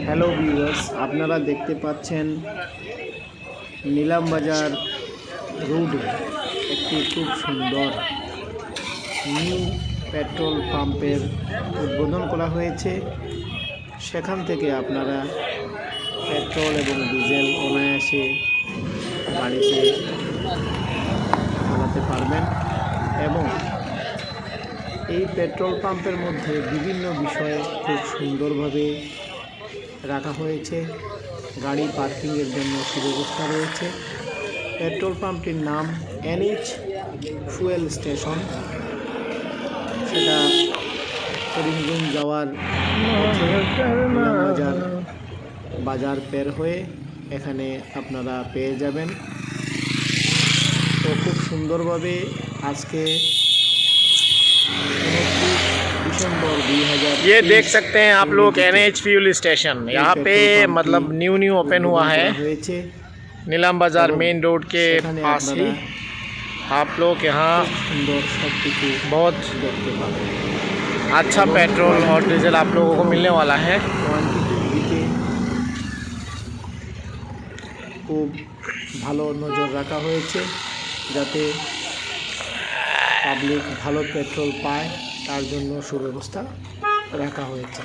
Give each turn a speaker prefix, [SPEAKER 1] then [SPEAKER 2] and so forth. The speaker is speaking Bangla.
[SPEAKER 1] হ্যালো ভিউয়ার্স, আপনারা দেখতে পাচ্ছেন নিলাম বাজার রোডে একটি খুব সুন্দর নিউ পেট্রোল পাম্পের উদ্বোধন করা হয়েছে। সেখান থেকে আপনারা পেট্রোল এবং ডিজেল অনায়াসে গাড়িতে চালাতে পারবেন এবং এই পেট্রোল পাম্পের মধ্যে বিভিন্ন বিষয় খুব সুন্দরভাবে রাখা হয়েছে। গাড়ি পার্কিংয়ের জন্য সুব্যবস্থা রয়েছে। পেট্রোল পাম্পটির নাম NH ফুয়েল স্টেশন। সেটা করিমগঞ্জ যাওয়ার বাজার পের হয়ে এখানে আপনারা পেয়ে যাবেন। তো খুব সুন্দরভাবে আজকে
[SPEAKER 2] ये देख सकते हैं आप लोग NH फ्यूल स्टेशन। यहाँ पे मतलब न्यू ओपन हुआ है नीलाम बाज़ार मेन रोड के पास ही। आप लोग यहाँ बहुत अच्छा पेट्रोल और डीजल आप लोगों को मिलने वाला है।
[SPEAKER 1] খুব ভালো নজর রাখা হয়েছে যাতে পাবলিক ভালো পেট্রোল পায়, তার জন্য সুব্যবস্থা রাখা হয়েছে।